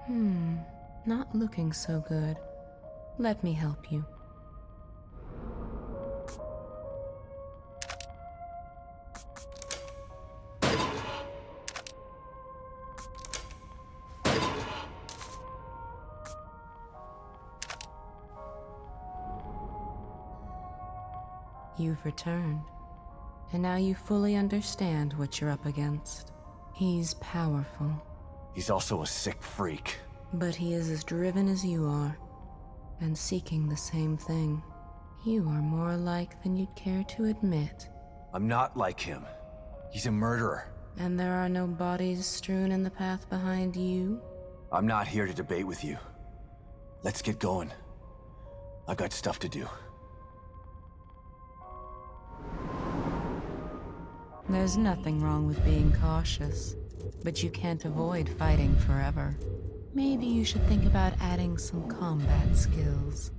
Not looking so good. Let me help you. You've returned, and now you fully understand what you're up against. He's powerful. He's also a sick freak. But he is as driven as you are, and seeking the same thing. You are more alike than you'd care to admit. I'm not like him. He's a murderer. And there are no bodies strewn in the path behind you? I'm not here to debate with you. Let's get going. I've got stuff to do. There's nothing wrong with being cautious, but you can't avoid fighting forever. Maybe you should think about adding some combat skills.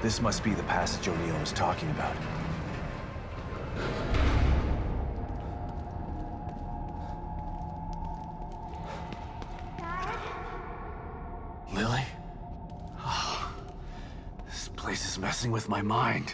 This must be the passage O'Neill was talking about. Lily? Oh, this place is messing with my mind.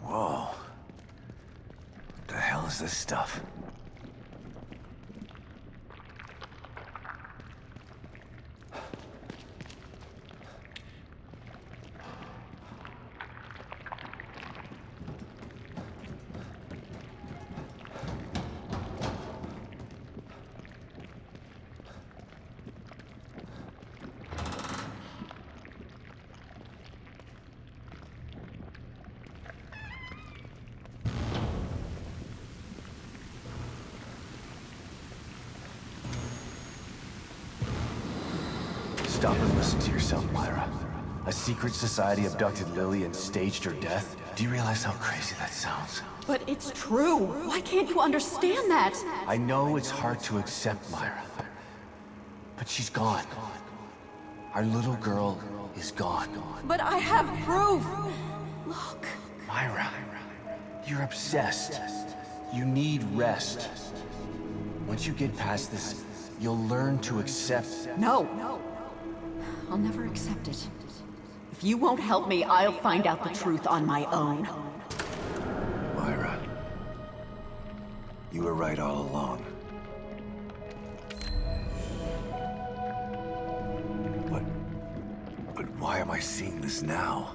Whoa. What the hell is this stuff? Stop and listen to yourself, Myra. A secret society abducted Lily and staged her death? Do you realize how crazy that sounds? But it's true. Why can't you understand that? I know it's hard to accept, Myra. But she's gone. Our little girl is gone. But I have proof. Look. Myra, you're obsessed. You need rest. Once you get past this, you'll learn to accept... No. I'll never accept it. If you won't help me, I'll find out the truth on my own. Myra, you were right all along. But why am I seeing this now?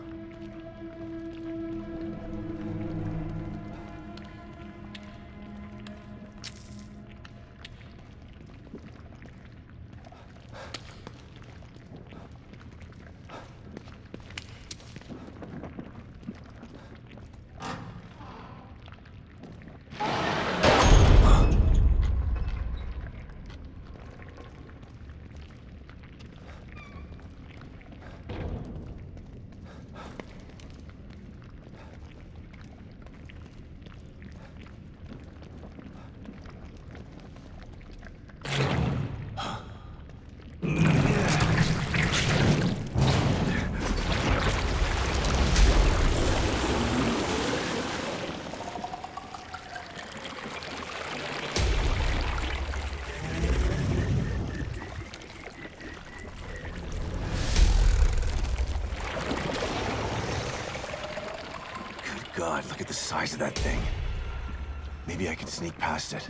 God, look at the size of that thing. Maybe I can sneak past it.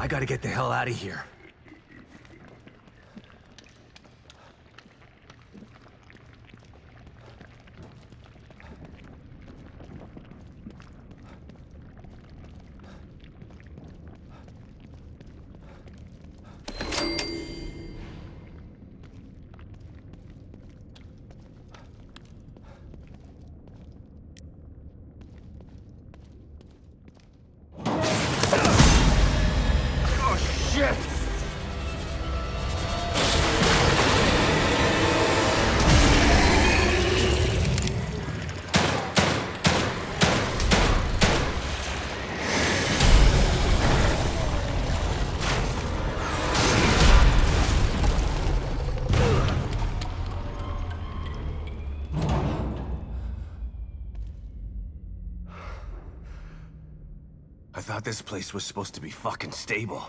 I gotta get the hell out of here. I thought this place was supposed to be fucking stable.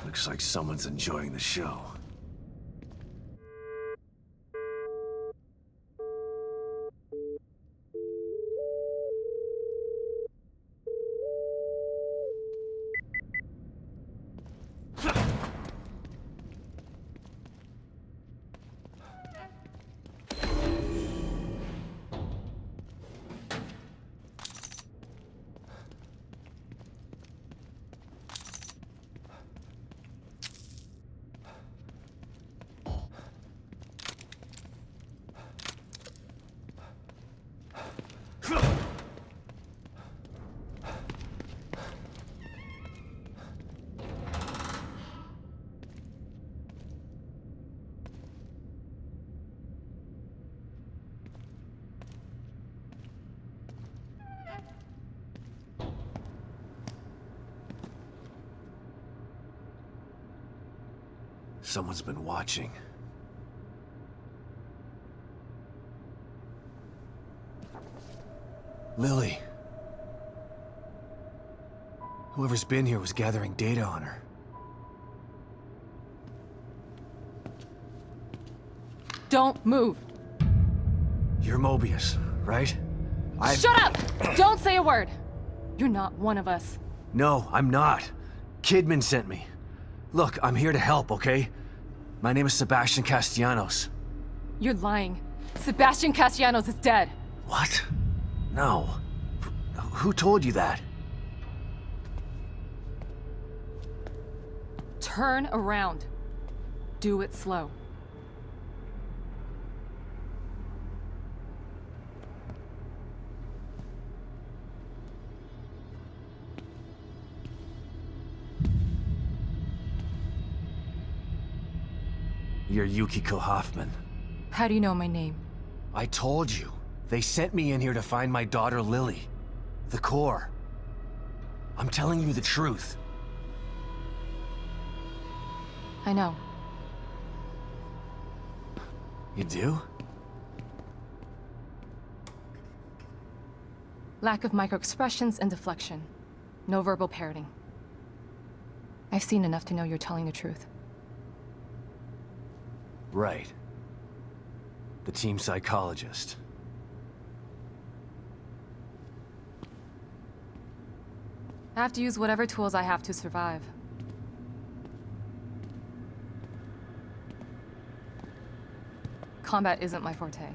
Looks like someone's enjoying the show. Someone's been watching. Lily. Whoever's been here was gathering data on her. Don't move. You're Mobius, right? Shut up! Don't say a word. You're not one of us. No, I'm not. Kidman sent me. Look, I'm here to help, okay? My name is Sebastian Castellanos. You're lying. Sebastian Castellanos is dead. What? No. Who told you that? Turn around. Do it slow. You're Yukiko Hoffman. How do you know my name? I told you. They sent me in here to find my daughter Lily. The core. I'm telling you the truth. I know. You do? Lack of microexpressions and deflection. No verbal parroting. I've seen enough to know you're telling the truth. Right. The team psychologist. I have to use whatever tools I have to survive. Combat isn't my forte.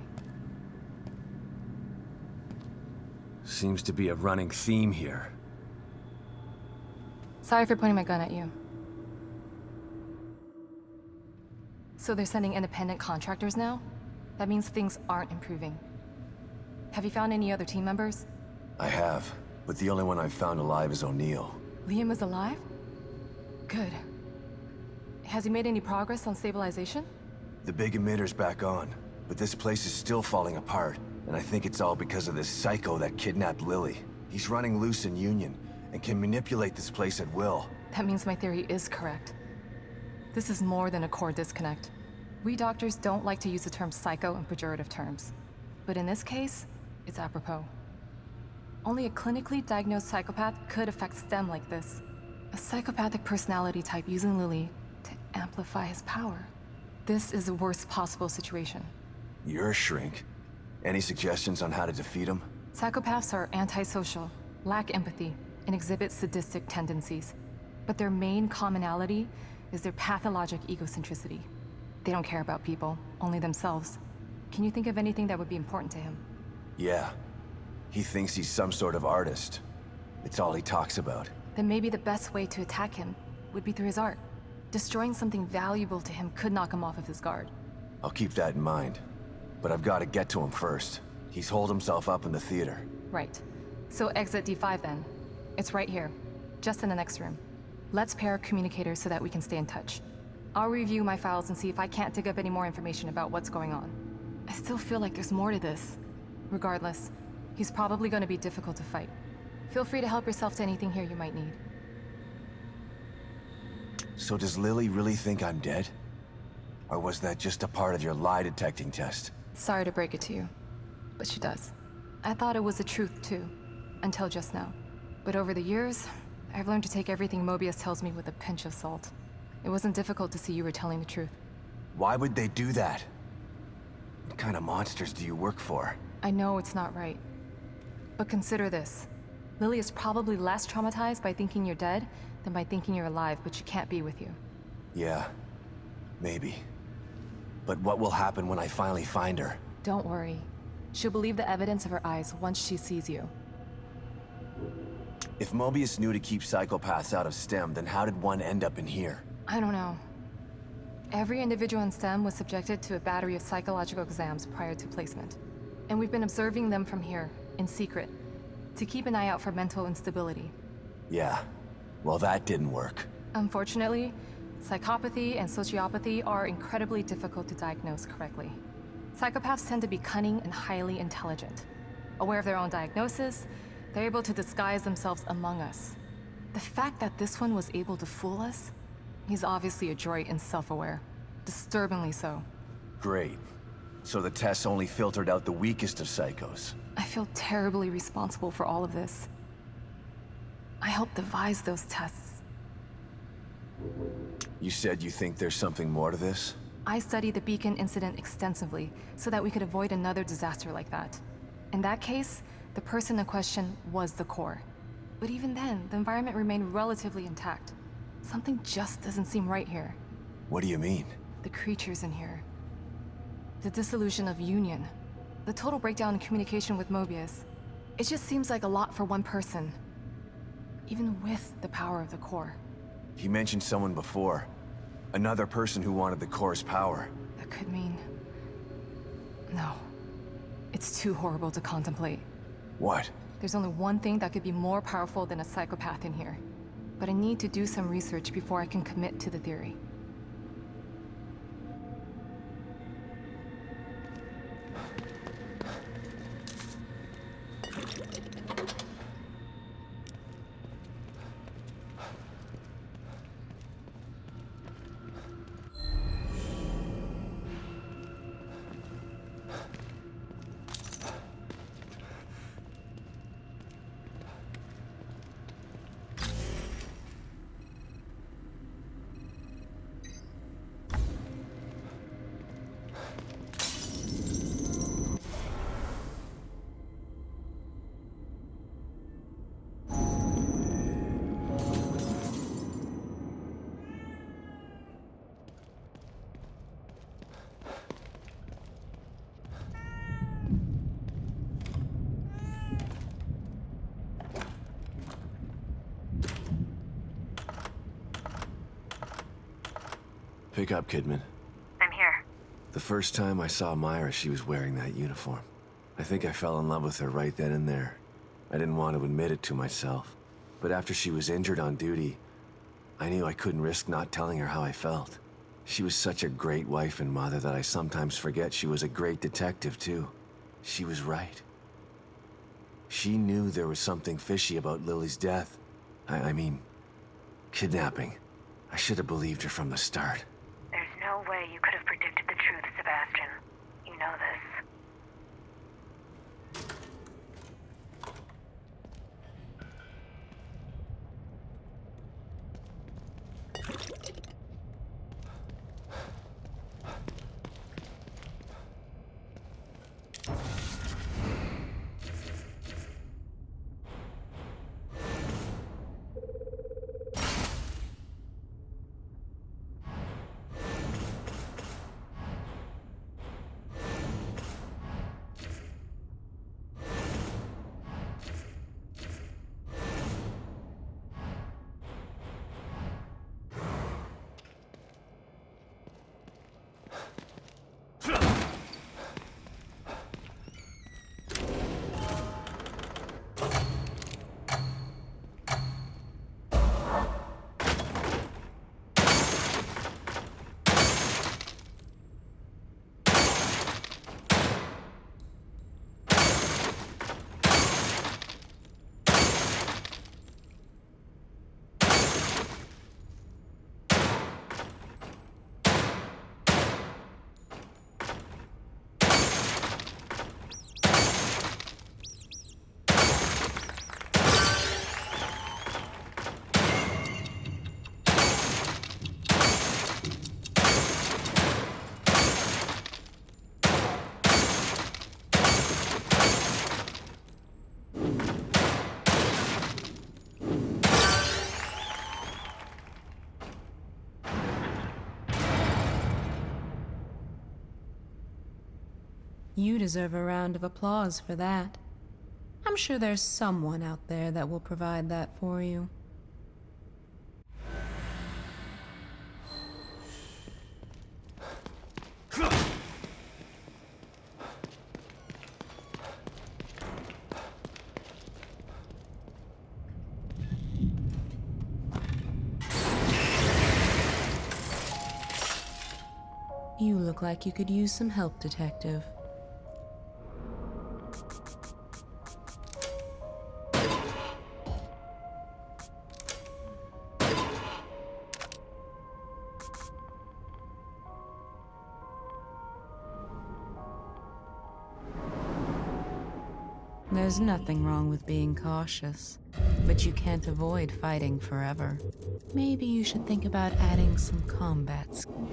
Seems to be a running theme here. Sorry for pointing my gun at you. So they're sending independent contractors now? That means things aren't improving. Have you found any other team members? I have, but the only one I've found alive is O'Neill. Liam is alive? Good. Has he made any progress on stabilization? The big emitter's back on, but this place is still falling apart, and I think it's all because of this psycho that kidnapped Lily. He's running loose in Union, and can manipulate this place at will. That means my theory is correct. This is more than a core disconnect. We doctors don't like to use the term psycho in pejorative terms. But in this case, it's apropos. Only a clinically diagnosed psychopath could affect STEM like this. A psychopathic personality type using Lily to amplify his power. This is the worst possible situation. You're a shrink. Any suggestions on how to defeat him? Psychopaths are antisocial, lack empathy, and exhibit sadistic tendencies. But their main commonality is their pathologic egocentricity. They don't care about people, only themselves. Can you think of anything that would be important to him? Yeah. He thinks he's some sort of artist. It's all he talks about. Then maybe the best way to attack him would be through his art. Destroying something valuable to him could knock him off of his guard. I'll keep that in mind. But I've got to get to him first. He's holed himself up in the theater. Right. So exit D5 then. It's right here, just in the next room. Let's pair communicators so that we can stay in touch. I'll review my files and see if I can't dig up any more information about what's going on. I still feel like there's more to this. Regardless, he's probably going to be difficult to fight. Feel free to help yourself to anything here you might need. So does Lily really think I'm dead? Or was that just a part of your lie detecting test? Sorry to break it to you, but she does. I thought it was the truth too, until just now. But over the years, I've learned to take everything Mobius tells me with a pinch of salt. It wasn't difficult to see you were telling the truth. Why would they do that? What kind of monsters do you work for? I know it's not right. But consider this. Lily is probably less traumatized by thinking you're dead than by thinking you're alive, but she can't be with you. Yeah, maybe. But what will happen when I finally find her? Don't worry. She'll believe the evidence of her eyes once she sees you. If Mobius knew to keep psychopaths out of STEM, then how did one end up in here? I don't know. Every individual in STEM was subjected to a battery of psychological exams prior to placement. And we've been observing them from here, in secret, to keep an eye out for mental instability. Yeah, well that didn't work. Unfortunately, psychopathy and sociopathy are incredibly difficult to diagnose correctly. Psychopaths tend to be cunning and highly intelligent. Aware of their own diagnosis, they're able to disguise themselves among us. The fact that this one was able to fool us, he's obviously adroit and self-aware. Disturbingly so. Great. So the tests only filtered out the weakest of psychos. I feel terribly responsible for all of this. I helped devise those tests. You said you think there's something more to this? I studied the Beacon incident extensively so that we could avoid another disaster like that. In that case, the person in question was the core. But even then, the environment remained relatively intact. Something just doesn't seem right here. What do you mean? The creatures in here. The dissolution of Union. The total breakdown in communication with Mobius. It just seems like a lot for one person. Even with the power of the core. He mentioned someone before. Another person who wanted the core's power. That could mean... No. It's too horrible to contemplate. What? There's only one thing that could be more powerful than a psychopath in here. But I need to do some research before I can commit to the theory. Pick up, Kidman. I'm here. The first time I saw Myra, she was wearing that uniform. I think I fell in love with her right then and there. I didn't want to admit it to myself. But after she was injured on duty, I knew I couldn't risk not telling her how I felt. She was such a great wife and mother that I sometimes forget she was a great detective, too. She was right. She knew there was something fishy about Lily's death. I mean, kidnapping. I should have believed her from the start. There's no way you could have predicted the truth, Sebastian. You know this. You deserve a round of applause for that. I'm sure there's someone out there that will provide that for you. You look like you could use some help, Detective. There's nothing wrong with being cautious, but you can't avoid fighting forever. Maybe you should think about adding some combat skills.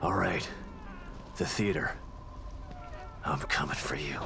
All right. The theater. I'm coming for you.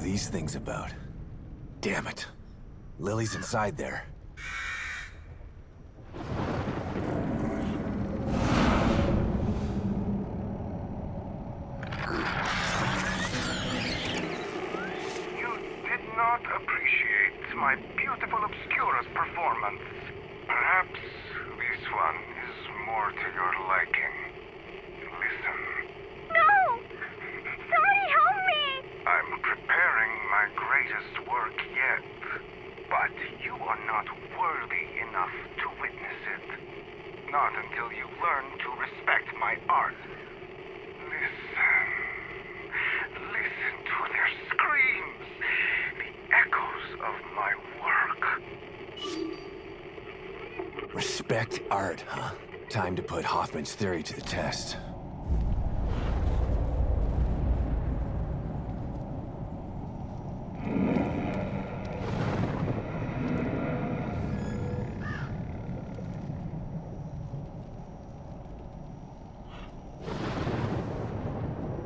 these things about? Damn it. Lily's inside there. You did not appreciate my beautiful Obscura's performance. Perhaps this one is more to your liking. Listen. No! Somebody help me! I'm preparing my greatest work yet, but you are not worthy enough to witness it. Not until you learn to respect my art. Listen. Listen to their screams, the echoes of my work. Respect art, huh? Time to put Hoffman's theory to the test.